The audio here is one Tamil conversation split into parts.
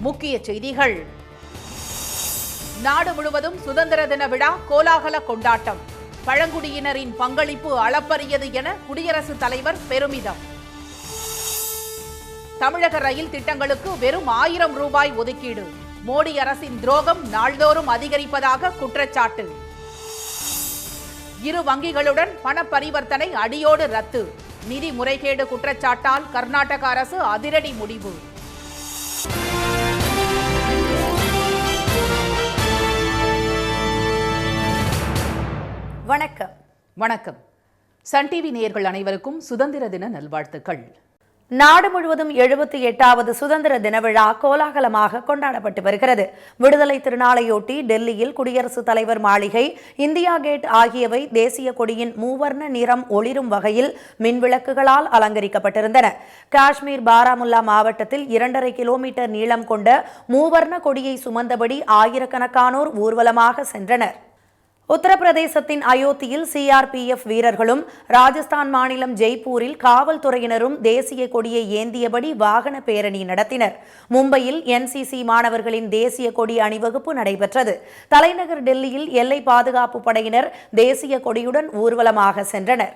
முக்கிய செய்திகள். நாடு முழுவதும் சுதந்திர தின விழா கோலாகல கொண்டாட்டம். பழங்குடியினரின் பங்களிப்பு அளப்பரியது என குடியரசுத் தலைவர் பெருமிதம். தமிழக ரயில் திட்டங்களுக்கு வெறும் 1000 ரூபாய் ஒதுக்கீடு. மோடி அரசின் துரோகம் நாள்தோறும் அதிகரிப்பதாக குற்றச்சாட்டு. இரு வங்கிகளுடன் பண பரிவர்த்தனை அடியோடு ரத்து. நிதி முறைகேடு குற்றச்சாட்டால் கர்நாடக அரசு அதிரடி முடிவு. வணக்கம். வணக்கம். சன் டிவி நேயர்கள் அனைவருக்கும் சுதந்திர தின நல்வாழ்த்துக்கள். நாடு முழுவதும் 78வது சுதந்திர தின விழா கோலாகலமாக கொண்டாடப்பட்டு வருகிறது. விடுதலை திருநாளையொட்டி டெல்லியில் குடியரசுத் தலைவர் மாளிகை, இந்தியா கேட் ஆகியவை தேசிய கொடியின் மூவர்ண நிறம் ஒளிரும் வகையில் மின்விளக்குகளால் அலங்கரிக்கப்பட்டிருந்தன. காஷ்மீர் பாராமுல்லா மாவட்டத்தில் 2.5 கிலோமீட்டர் நீளம் கொண்ட மூவர்ண கொடியை சுமந்தபடி ஆயிரக்கணக்கானோர் ஊர்வலமாக சென்றனர். உத்தரப்பிரதேசத்தின் அயோத்தியில் சிஆர்பிஎஃப் வீரர்களும், ராஜஸ்தான் மாநிலம் ஜெய்ப்பூரில் காவல்துறையினரும் தேசிய கொடியை ஏந்தியபடி வாகன பேரணி நடத்தினர். மும்பையில் என்சிசி மாணவர்களின் தேசிய கொடி அணிவகுப்பு நடைபெற்றது. தலைநகர் டெல்லியில் எல்லை பாதுகாப்பு படையினர் தேசிய கொடியுடன் ஊர்வலமாக சென்றனர்.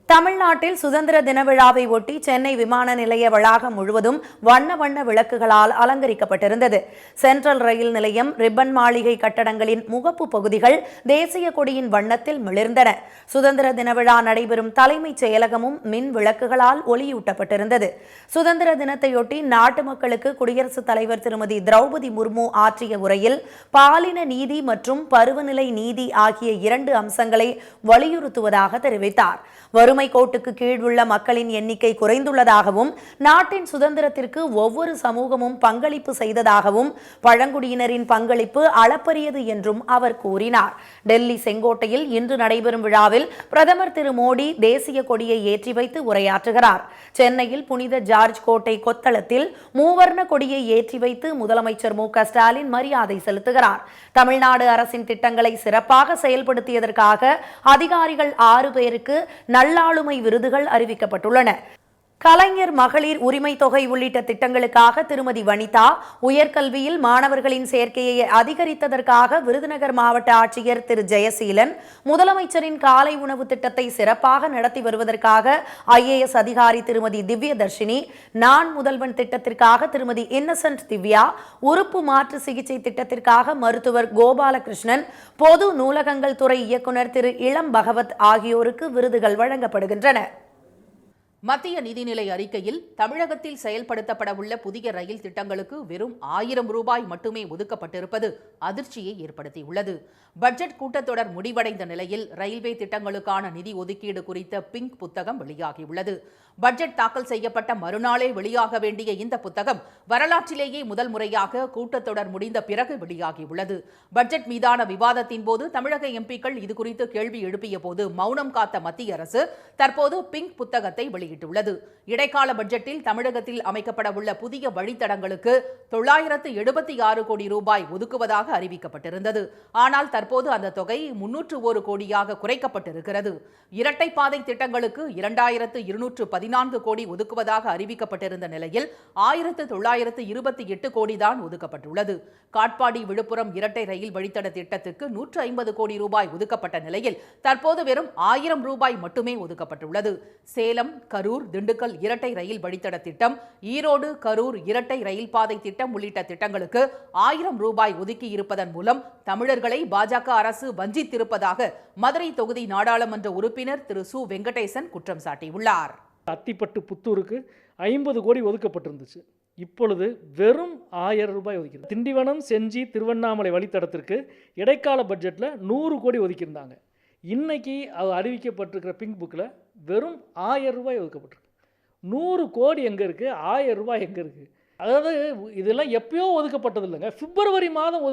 தமிழ்நாட்டில் சுதந்திர தின விழாவை ஒட்டி சென்னை விமான நிலைய வளாகம் முழுவதும் வண்ண வண்ண விளக்குகளால் அலங்கரிக்கப்பட்டிருந்தது. சென்ட்ரல் ரயில் நிலையம், ரிப்பன் மாளிகை கட்டடங்களின் முகப்பு பகுதிகள் தேசிய கொடியின் வண்ணத்தில் மிளிர்ந்தன. சுதந்திர தின விழா நடைபெறும் தலைமைச் செயலகமும் மின் விளக்குகளால் ஒளியூட்டப்பட்டிருந்தது. சுதந்திர தினத்தையொட்டி நாட்டு மக்களுக்கு குடியரசுத் தலைவர் திருமதி திரௌபதி முர்மு ஆற்றிய உரையில் பாலின நீதி மற்றும் பருவநிலை நீதி ஆகிய 2 அம்சங்களை வலியுறுத்துவதாக தெரிவித்தார். வறுமை கோட்டுக்கு கீழ் உள்ள மக்களின் எண்ணிக்கை குறைந்துள்ளதாகவும், நாட்டின் சுதந்திரத்திற்கு ஒவ்வொரு சமூகமும் பங்களிப்பு செய்ததாகவும், பழங்குடியினரின் பங்களிப்பு அளப்பரியது என்றும் அவர் கூறினார். டெல்லி செங்கோட்டையில் இன்று நடைபெறும் விழாவில் பிரதமர் திரு மோடி தேசிய கொடியை ஏற்றி வைத்து உரையாற்றுகிறார். சென்னையில் புனித ஜார்ஜ் கோட்டை கொத்தளத்தில் மூவர்ண கொடியை ஏற்றி வைத்து முதலமைச்சர் மு.க. ஸ்டாலின் மரியாதை செலுத்துகிறார். தமிழ்நாடு அரசின் திட்டங்களை சிறப்பாக செயல்படுத்தியதற்காக அதிகாரிகள் 6 பேருக்கு நல்லாளுமை விருதுகள் அறிவிக்கப்பட்டுள்ளன. கலைஞர் மகளிர் உரிமை தொகை உள்ளிட்ட திட்டங்களுக்காக திருமதி வனிதா, உயர்கல்வியில் மாணவர்களின் சேர்க்கையை அதிகரித்ததற்காக விருதுநகர் மாவட்ட ஆட்சியர் திரு ஜெயசீலன், முதலமைச்சரின் காலை உணவு திட்டத்தை சிறப்பாக நடத்தி வருவதற்காக IAS அதிகாரி திருமதி திவ்யதர்ஷினி, நான் முதல்வன் திட்டத்திற்காக திருமதி இன்னசென்ட் திவ்யா, உறுப்பு மாற்று சிகிச்சை திட்டத்திற்காக மருத்துவர் கோபாலகிருஷ்ணன், பொது நூலகங்கள் துறை இயக்குநர் திரு இளம் பகவத் ஆகியோருக்கு விருதுகள் வழங்கப்படுகின்றன. மத்திய நிதிநிலை அறிக்கையில் தமிழகத்தில் செயல்படுத்தப்பட உள்ள புதிய ரயில் திட்டங்களுக்கு வெறும் 1000 ரூபாய் மட்டுமே ஒதுக்கப்பட்டிருப்பது அதிர்ச்சியை ஏற்படுத்தியுள்ளது. பட்ஜெட் கூட்டத்தொடர் முடிவடைந்த நிலையில் ரயில்வே திட்டங்களுக்கான நிதி ஒதுக்கீடு குறித்த பிங்க் புத்தகம் வெளியாகியுள்ளது. பட்ஜெட் தாக்கல் செய்யப்பட்ட மறுநாளே வெளியாக வேண்டிய இந்த புத்தகம் வரலாற்றிலேயே முதல் முறையாக கூட்டத்தொடர் முடிந்த பிறகு வெளியாகியுள்ளது. பட்ஜெட் மீதான விவாதத்தின் போது தமிழக எம்பிக்கள் இதுகுறித்து கேள்வி எழுப்பிய போது மௌனம் காத்த மத்திய அரசு தற்போது பிங்க் புத்தகத்தை வெளியிட்டுள்ளது. இடைக்கால பட்ஜெட்டில் தமிழகத்தில் அமைக்கப்பட உள்ள புதிய வழித்தடங்களுக்கு 976 கோடி ரூபாய் ஒதுக்குவதாக அறிவிக்கப்பட்டிருந்தது. ஆனால் தற்போது அந்த தொகை 301 கோடியாக குறைக்கப்பட்டிருக்கிறது. இரட்டைப்பாதை திட்டங்களுக்கு 2214 கோடி ஒதுக்குவதாக அறிவிக்கப்பட்டிருந்த நிலையில் 1928 கோடி தான் ஒதுக்கப்பட்டுள்ளது. காட்பாடி விழுப்புரம் இரட்டை ரயில் வழித்தட திட்டத்துக்கு 150 கோடி ரூபாய் ஒதுக்கப்பட்ட நிலையில் தற்போது வெறும் 1000 ரூபாய் மட்டுமே ஒதுக்கப்பட்டுள்ளது. சேலம், கரூர், திண்டுக்கல் இரட்டை ரயில் வழித்தட திட்டம், ஈரோடு, கரூர் இரட்டை ரயில் பாதை திட்டம் உள்ளிட்ட திட்டங்களுக்கு 1000 ரூபாய் ஒதுக்கி இருப்பதன் மூலம் தமிழர்களை பாஜக அரசு வஞ்சித்திருப்பதாக மதுரை தொகுதி நாடாளுமன்ற உறுப்பினர் திரு சு வெங்கடேசன் குற்றம் சாட்டியுள்ளார். அத்திப்பட்டு புத்தூருக்கு 50 கோடி ஒதுக்கப்பட்டிருந்துச்சு. இப்பொழுது வெறும் 1000 ரூபாய் ஒதுக்கிறது. திண்டிவனம், செஞ்சி, திருவண்ணாமலை வழித்தடத்திற்கு இடைக்கால பட்ஜெட்டில் 100 கோடி ஒதுக்கியிருந்தாங்க. இன்னைக்கு அறிவிக்கப்பட்டிருக்கிற பிங்க் புக்கில் வெறும் 1000 ரூபாய் ஒதுக்கப்பட்டிருக்கு. 100 கோடி எங்கே இருக்குது, 1000 ரூபாய் எங்கே இருக்குது? அதாவது இதெல்லாம் எப்பயோ ஒதுக்கப்பட்டது இல்லைங்க. பிப்ரவரி மாதம்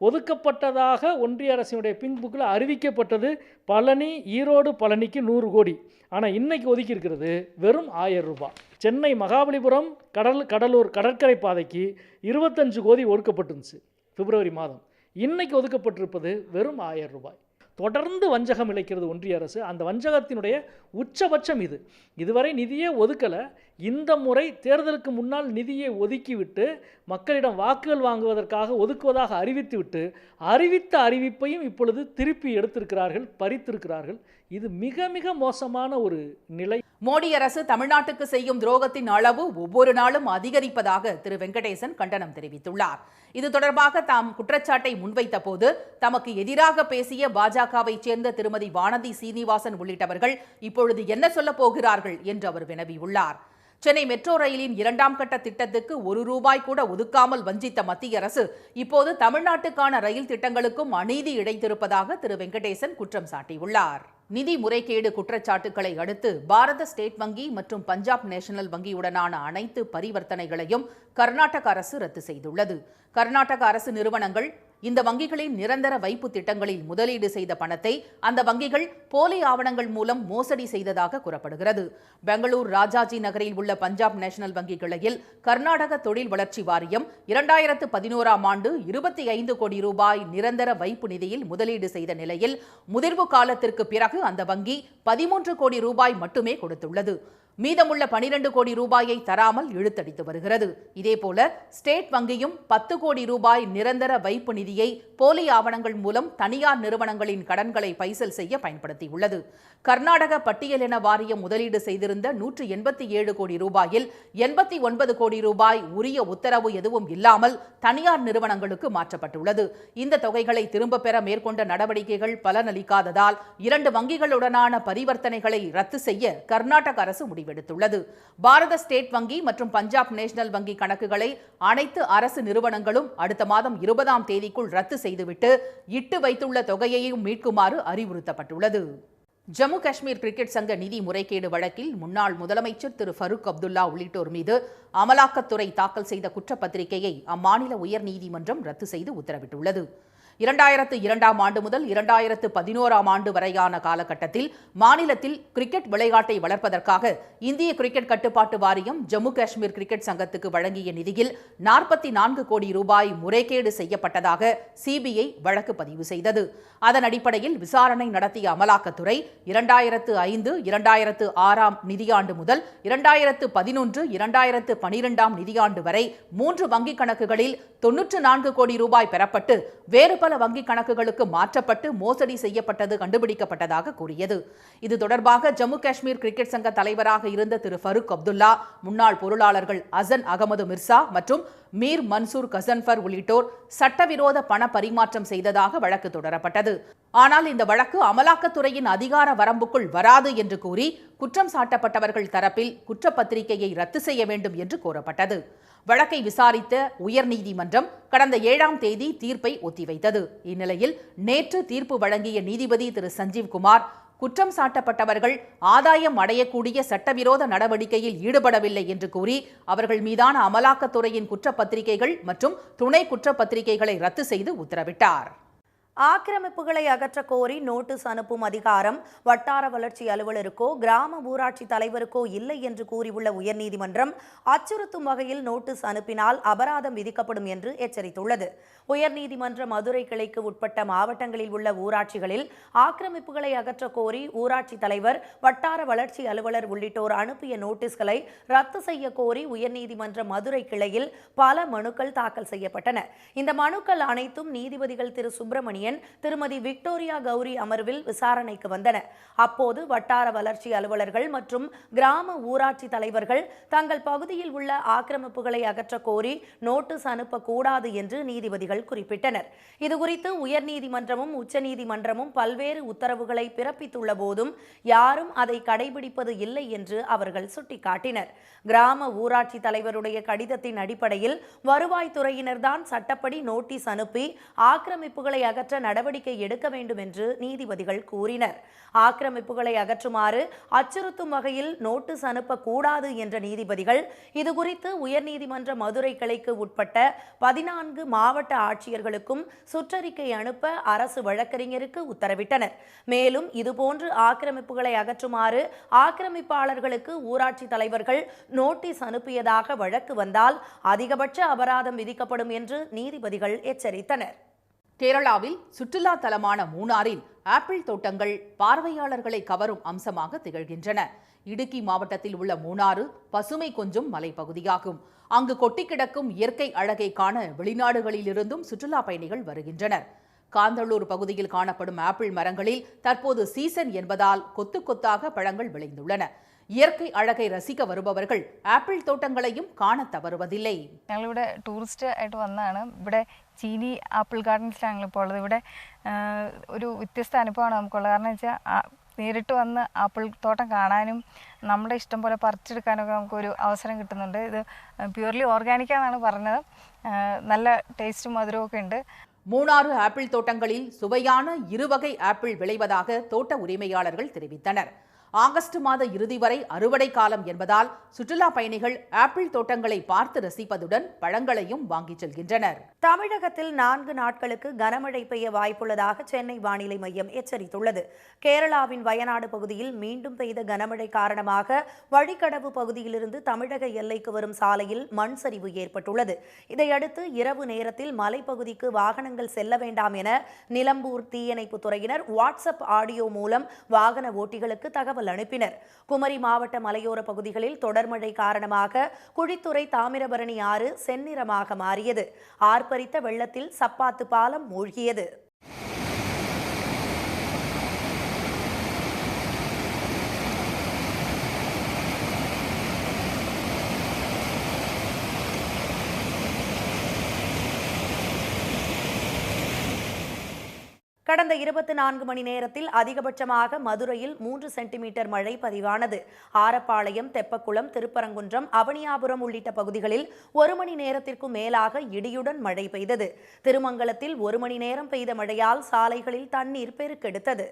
ஒதுக்கப்பட்டதாக ஒன்றிய அரசினுடைய பிங்க் புக்கில் அறிவிக்கப்பட்டது. பழனி, ஈரோடு பழனிக்கு 100 கோடி. ஆனால் இன்னைக்கு ஒதுக்கி இருக்கிறது வெறும் 1000 ரூபாய். சென்னை மகாபலிபுரம் கடலூர் கடற்கரை பாதைக்கு 25 கோடி ஒதுக்கப்பட்டிருந்துச்சு பிப்ரவரி மாதம். இன்னைக்கு ஒதுக்கப்பட்டிருப்பது வெறும் 1000 ரூபாய். தொடர்ந்து வஞ்சகம் இழைக்கிறது ஒன்றிய அரசு. அந்த வஞ்சகத்தினுடைய உச்சபட்சம் இது. இதுவரை நிதியே ஒதுக்கலை. இந்த முறை தேர்தலுக்கு முன்னால் நிதியை ஒதுக்கிவிட்டு மக்களிடம் வாக்குகள் வாங்குவதற்காக ஒதுக்குவதாக அறிவித்துவிட்டு அறிவித்த அறிவிப்பையும் இப்பொழுது திருப்பி எடுத்திருக்கிறார்கள், பறித்திருக்கிறார்கள். இது மிக மிக மோசமான ஒரு நிலை. மோடி அரசு தமிழ்நாட்டுக்கு செய்யும் துரோகத்தின் அளவு ஒவ்வொரு நாளும் அதிகரிப்பதாக திரு வெங்கடேசன் கண்டனம் தெரிவித்துள்ளார். இது தொடர்பாக தாம் குற்றச்சாட்டை முன்வைத்த போது தமக்கு எதிராக பேசிய பாஜகவை சேர்ந்த திருமதி வானதி சீனிவாசன் உள்ளிட்டவர்கள் இப்பொழுது என்ன சொல்லப் போகிறார்கள் என்று அவர் வினவியுள்ளார். சென்னை மெட்ரோ ரயிலின் 2ஆம் கட்ட திட்டத்துக்கு 1 ரூபாய் கூட ஒதுக்காமல் வஞ்சித்த மத்திய அரசு இப்போது தமிழ்நாட்டுக்கான ரயில் திட்டங்களுக்கும் அநீதி இழைத்திருப்பதாக திரு வெங்கடேசன் குற்றம் சாட்டியுள்ளார். நிதி முறைகேடு குற்றச்சாட்டுகளை அடுத்து பாரத ஸ்டேட் வங்கி மற்றும் பஞ்சாப் நேஷனல் வங்கியுடனான அனைத்து பரிவர்த்தனைகளையும் கர்நாடக அரசு ரத்து செய்துள்ளது. கர்நாடக அரசு நிறுவனங்கள் இந்த வங்கிகளின் நிரந்தர வைப்பு திட்டங்களில் முதலீடு செய்த பணத்தை அந்த வங்கிகள் போலி ஆவணங்கள் மூலம் மோசடி செய்ததாக கூறப்படுகிறது. பெங்களூர் ராஜாஜி நகரில் உள்ள பஞ்சாப் நேஷனல் வங்கி கிளையில் கர்நாடக தொழில் வளர்ச்சி வாரியம் 2011ஆம் ஆண்டு 25 கோடி ரூபாய் நிரந்தர வைப்பு நிதியில் முதலீடு செய்த நிலையில் முதிர்வு காலத்திற்கு பிறகு அந்த வங்கி 13 கோடி ரூபாய் மட்டுமே கொடுத்துள்ளது. மீதமுள்ள 12 கோடி ரூபாயை தராமல் இழுத்தடித்து வருகிறது. இதேபோல ஸ்டேட் வங்கியும் 10 கோடி ரூபாய் நிரந்தர வைப்பு நிதியை போலி ஆவணங்கள் மூலம் தனியார் நிறுவனங்களின் கடன்களை பைசல் செய்ய பயன்படுத்தியுள்ளது. கர்நாடக பட்டியலின வாரியம் முதலீடு செய்திருந்த 187 கோடி ரூபாயில் 89 கோடி ரூபாய் உரிய உத்தரவு எதுவும் இல்லாமல் தனியார் நிறுவனங்களுக்கு மாற்றப்பட்டுள்ளது. இந்த தொகைகளை திரும்பப் பெற மேற்கொண்ட நடவடிக்கைகள் பலனளிக்காததால் 2 வங்கிகளுடனான பரிவர்த்தனைகளை ரத்து செய்ய கர்நாடக அரசு முடிவெடுத்துள்ளது. பாரத ஸ்டேட் வங்கி மற்றும் பஞ்சாப் நேஷனல் வங்கி கணக்குகளை அனைத்து அரசு நிறுவனங்களும் அடுத்த மாதம் 20ஆம் தேதிக்குள் ரத்து செய்துவிட்டு இட்டு வைத்துள்ள தொகையையும் மீட்குமாறு அறிவுறுத்தப்பட்டுள்ளது. ஜம்மு காஷ்மீர் கிரிக்கெட் சங்க நிதி முறைகேடு வழக்கில் முன்னாள் முதலமைச்சர் திரு ஃபருக் அப்துல்லா உள்ளிட்டோர் மீது அமலாக்கத்துறை தாக்கல் செய்த குற்றப்பத்திரிகையை அம்மாநில உயர்நீதிமன்றம் ரத்து செய்து உத்தரவிட்டுள்ளது. 2002ஆம் ஆண்டு முதல் 2011ஆம் ஆண்டு வரையான காலகட்டத்தில் மாநிலத்தில் கிரிக்கெட் விளையாட்டை வளர்ப்பதற்காக இந்திய கிரிக்கெட் கட்டுப்பாட்டு வாரியம் ஜம்மு காஷ்மீர் கிரிக்கெட் சங்கத்துக்கு வழங்கிய நிதியில் 44 கோடி ரூபாய் முறைகேடு செய்யப்பட்டதாக சிபிஐ வழக்கு பதிவு செய்தது. அதன் அடிப்படையில் விசாரணை நடத்திய அமலாக்கத்துறை 2005-2006ஆம் நிதியாண்டு முதல் 2011-2012ஆம் நிதியாண்டு வரை 3 வங்கிக் கணக்குகளில் 94 கோடி ரூபாய் பெறப்பட்டு வேறு பல வங்கிக் கணக்குகளுக்கு மாற்றப்பட்டு மோசடி செய்யப்பட்டது கண்டுபிடிக்கப்பட்டதாக கூறியது. இது தொடர்பாக ஜம்மு காஷ்மீர் கிரிக்கெட் சங்க தலைவராக இருந்த திரு ஃபருக் அப்துல்லா, முன்னாள் பொருளாளர்கள் அசன் அகமது மிர்சா மற்றும் மீர் மன்சூர் கசன்ஃபர் உள்ளிட்டோர் சட்டவிரோத பண பரிமாற்றம் செய்ததாக வழக்கு தொடரப்பட்டது. ஆனால் இந்த வழக்கு அமலாக்கத்துறையின் அதிகார வரம்புக்குள் வராது என்று கூறி குற்றம் சாட்டப்பட்டவர்கள் தரப்பில் குற்றப்பத்திரிகையை ரத்து செய்ய வேண்டும் என்று கோரப்பட்டது. வழக்கை விசாரித்த உயர்நீதிமன்றம் கடந்த 7ஆம் தேதி தீர்ப்பை ஒத்திவைத்தது. இந்நிலையில் நேற்று தீர்ப்பு வழங்கிய நீதிபதி திரு சஞ்சீவ் குமார், குற்றம் சாட்டப்பட்டவர்கள் ஆதாயம் அடையக்கூடிய சட்டவிரோத நடவடிக்கையில் ஈடுபடவில்லை என்று கூறி அவர்கள் மீதான அமலாக்கத்துறையின் குற்றப்பத்திரிகைகள் மற்றும் துணை குற்றப்பத்திரிகைகளை ரத்து செய்து உத்தரவிட்டார். ஆக்கிரமிப்புகளை அகற்ற கோரி நோட்டீஸ் அனுப்பும் அதிகாரம் வட்டார வளர்ச்சி அலுவலருக்கோ கிராம ஊராட்சி தலைவருக்கோ இல்லை என்று கூறியுள்ள உயர்நீதிமன்றம் அச்சுறுத்தும் வகையில் நோட்டீஸ் அனுப்பினால் அபராதம் விதிக்கப்படும் என்று எச்சரித்துள்ளது. உயர்நீதிமன்ற மதுரை கிளைக்கு உட்பட்ட மாவட்டங்களில் உள்ள ஊராட்சிகளில் ஆக்கிரமிப்புகளை அகற்ற கோரி ஊராட்சி தலைவர், வட்டார வளர்ச்சி அலுவலர் உள்ளிட்டோர் அனுப்பிய நோட்டீஸ்களை ரத்து செய்ய கோரி உயர்நீதிமன்ற மதுரை கிளையில் பல மனுக்கள் தாக்கல் செய்யப்பட்டன. இந்த மனுக்கள் அனைத்தும் நீதிபதிகள் திரு சுப்பிரமணியன், திருமதி விக்டோரியா கௌரி அமர்வில் விசாரணைக்கு வந்தன. அப்போது வட்டார வளர்ச்சி அலுவலர்கள் மற்றும் கிராம ஊராட்சி தலைவர்கள் தங்கள் பகுதியில் உள்ள ஆக்கிரமிப்புகளை அகற்ற கோரி நோட்டீஸ் அனுப்பக்கூடாது என்று நீதிபதிகள் குறிப்பிட்டனர். இதுகுறித்து உயர்நீதிமன்றமும் உச்சநீதிமன்றமும் பல்வேறு உத்தரவுகளை பிறப்பித்துள்ள போதும் யாரும் அதை கடைபிடிப்பது இல்லை என்று அவர்கள் சுட்டிக்காட்டினர். கிராம ஊராட்சி தலைவருடைய கடிதத்தின் அடிப்படையில் வருவாய்த்துறையினர்தான் சட்டப்படி நோட்டீஸ் அனுப்பி ஆக்கிரமிப்புகளை அகற்ற காப்பாற்ற நடவடிக்கை எடுக்க வேண்டும் என்று நீதிபதிகள் கூறினர். ஆக்கிரமிப்புகளை அகற்றுமாறு அச்சுறுத்தும் வகையில் நோட்டீஸ் அனுப்பக்கூடாது என்ற நீதிபதிகள் இதுகுறித்து உயர்நீதிமன்ற மதுரை கிளைக்கு உட்பட்ட 14 மாவட்ட ஆட்சியர்களுக்கும் சுற்றறிக்கை அனுப்ப அரசு வழக்கறிஞருக்கு உத்தரவிட்டனர். மேலும் இதுபோன்று ஆக்கிரமிப்புகளை அகற்றுமாறு ஆக்கிரமிப்பாளர்களுக்கு ஊராட்சி தலைவர்கள் நோட்டீஸ் அனுப்பியதாக வழக்கு வந்தால் அதிகபட்ச அபராதம் விதிக்கப்படும் என்று நீதிபதிகள் எச்சரித்தனர். கேரளாவில் சுற்றுலா தலமான மூணாறில் ஆப்பிள் தோட்டங்கள் பார்வையாளர்களை கவரும் அம்சமாக திகழ்கின்றன. இடுக்கி மாவட்டத்தில் உள்ள மூணாறு பசுமை கொஞ்சும் மலைப்பகுதியாகும். அங்கு கொட்டி கிடக்கும் இயற்கை அழகை காண வெளிநாடுகளிலிருந்தும் சுற்றுலா பயணிகள் வருகின்றனர். காந்தளூர் பகுதியில் காணப்படும் ஆப்பிள் மரங்களில் தற்போது சீசன் என்பதால் கொத்து கொத்தாக பழங்கள் விளைந்துள்ளன. இயற்கை அழகை ரசிக்க வருபவர்கள் ஆப்பிள் தோட்டங்களையும் காண தவறுவதில்லை. ഞങ്ങളിവിടെ ടൂറിസ്റ്റ് ആയിട്ട് വന്നതാണ്. ഇവിടെ ചീനി ആപ്പിൾ ഗാർഡൻസിലാണ് ഞങ്ങളിപ്പോൾ ഉള്ളത്. ഇവിടെ ഒരു വ്യത്യസ്ത അനുഭവമാണ് നമുക്കുള്ളത്. കാരണം വെച്ചാൽ നേരിട്ട് വന്ന് ആപ്പിൾ തോട്ടം കാണാനും നമ്മുടെ ഇഷ്ടം പോലെ പറിച്ചെടുക്കാനൊക്കെ നമുക്കൊരു അവസരം കിട്ടുന്നുണ്ട്. ഇത് പ്യൂർലി ഓർഗാനിക്കാണെന്നാണ് പറഞ്ഞത്. നല്ല ടേസ്റ്റും മധുരവും ഒക്കെ ഉണ്ട്. மூணாறு ஆப்பிள் தோட்டங்களில் சுவையான இருவகை ஆப்பிள் விளைவதாக தோட்ட உரிமையாளர்கள் தெரிவித்தனர். ஆகஸ்ட் மாத இறுதி வரை அறுவடை காலம் என்பதால் சுற்றுலா பயணிகள் ஆப்பிள் தோட்டங்களை பார்த்து ரசிப்பதுடன் பழங்களையும் வாங்கிச் செல்கின்றனர். தமிழகத்தில் 4 நாட்களுக்கு கனமழை பெய்ய வாய்ப்புள்ளதாக சென்னை வானிலை மையம் எச்சரித்துள்ளது. கேரளாவின் வயநாடு பகுதியில் மீண்டும் பெய்த கனமழை காரணமாக வழிக்கடவு பகுதியிலிருந்து தமிழக எல்லைக்கு வரும் சாலையில் மண் சரிவு ஏற்பட்டுள்ளது. இதையடுத்து இரவு நேரத்தில் மலைப்பகுதிக்கு வாகனங்கள் செல்ல வேண்டாம் என நிலம்பூர் தீயணைப்பு துறையினர் வாட்ஸ்அப் ஆடியோ மூலம் வாகன ஓட்டிகளுக்கு தகவல் அனுப்பினர். குமரி மாவட்ட மலையோர பகுதிகளில் தொடர் மழை காரணமாக குழித்துறை தாமிரபரணி ஆறு செந்நிறமாக மாறியது. ஆர்ப்பரித்த வெள்ளத்தில் சப்பாத்து பாலம் மூழ்கியது. கடந்த 24 மணி நேரத்தில் அதிகபட்சமாக மதுரையில் 3 சென்டிமீட்டர் மழை பதிவானது. ஆரப்பாளையம், தெப்பக்குளம், திருப்பரங்குன்றம், அவனியாபுரம் உள்ளிட்ட பகுதிகளில் 1 மணி நேரத்திற்கும் மேலாக இடியுடன் மழை பெய்தது. திருமங்கலத்தில் 1 மணி நேரம் பெய்த மழையால் சாலைகளில் தண்ணீர் பெருக்கெடுத்தது.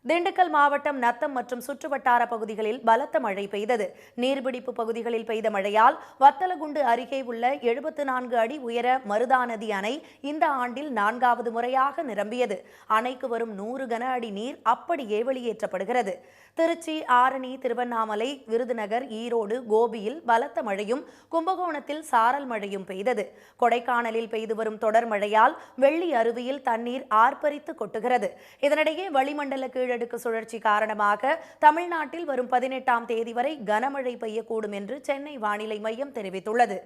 திண்டுக்கல் மாவட்டம் நத்தம் மற்றும் சுற்றுவட்டார பகுதிகளில் பலத்த மழை பெய்தது. நீர்பிடிப்பு பகுதிகளில் பெய்த மழையால் வத்தலகுண்டு அருகே உள்ள 74 அடி உயர மருதாநதி அணை இந்த ஆண்டில் 4வது முறையாக நிரம்பியது. அணைக்கு வரும் 100 கன அடி நீர் அப்படியே வெளியேற்றப்படுகிறது. திருச்சி, ஆரணி, திருவண்ணாமலை, விருதுநகர், ஈரோடு, கோபியில் பலத்த மழையும் கும்பகோணத்தில் சாரல் மழையும் பெய்தது. கொடைக்கானலில் பெய்து வரும் தொடர் மழையால் வெள்ளி அருவியில் தண்ணீர் ஆர்ப்பரித்து கொட்டுகிறது. இதனிடையே வளிமண்டல கீழடுக்கு சுழற்சி காரணமாக தமிழ்நாட்டில் வரும் 18ஆம் தேதி வரை கனமழை பெய்யக்கூடும் என்று சென்னை வானிலை மையம் தெரிவித்துள்ளது.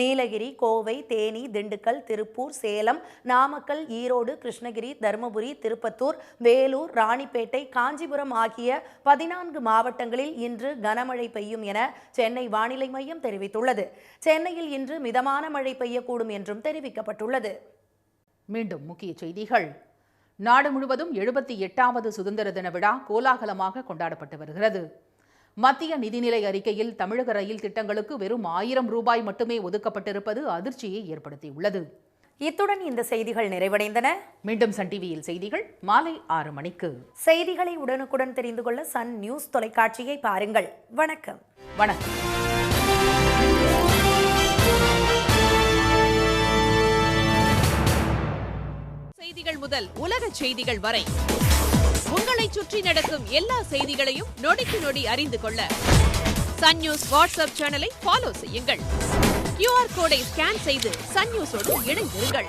நீலகிரி, கோவை, தேனி, திண்டுக்கல், திருப்பூர், சேலம், நாமக்கல், ஈரோடு, கிருஷ்ணகிரி, தருமபுரி, திருப்பத்தூர், வேலூர், ராணிப்பேட்டை, காஞ்சிபுரம் ஆகிய 14 மாவட்டங்களில் இன்று கனமழை பெய்யும் என சென்னை வானிலை மையம் தெரிவித்துள்ளது. சென்னையில் இன்று மிதமான மழை பெய்யக்கூடும் என்றும் தெரிவிக்கப்பட்டுள்ளது. மீண்டும் முக்கிய செய்திகள். நாடு முழுவதும் 78வது சுதந்திர தின விழா கோலாகலமாக கொண்டாடப்பட்டு வருகிறது. மத்திய நிதிநிலை அறிக்கையில் தமிழக ரயில் திட்டங்களுக்கு வெறும் 1000 ரூபாய் மட்டுமே ஒதுக்கப்பட்டிருப்பது அதிர்ச்சியை ஏற்படுத்தியுள்ளது. இத்துடன் இந்த செய்திகள் நிறைவடைந்தன. மீண்டும் சன் டிவியில் செய்திகள் மாலை 6 மணிக்கு. செய்திகளை உடனுக்குடன் தெரிந்து கொள்ள சன் நியூஸ் தொலைக்காட்சியை பாருங்கள். வணக்கம். வணக்கம். செய்திகள் முதல் உலக செய்திகள் வரை உங்களை சுற்றி நடக்கும் எல்லா செய்திகளையும் நொடிக்கு நொடி அறிந்து கொள்ள சன் நியூஸ் வாட்ஸ்அப் சேனலை ஃபாலோ செய்யுங்கள். QR கோடை ஸ்கேன் செய்து சன் நியூஸோடு இணைந்திருங்கள்.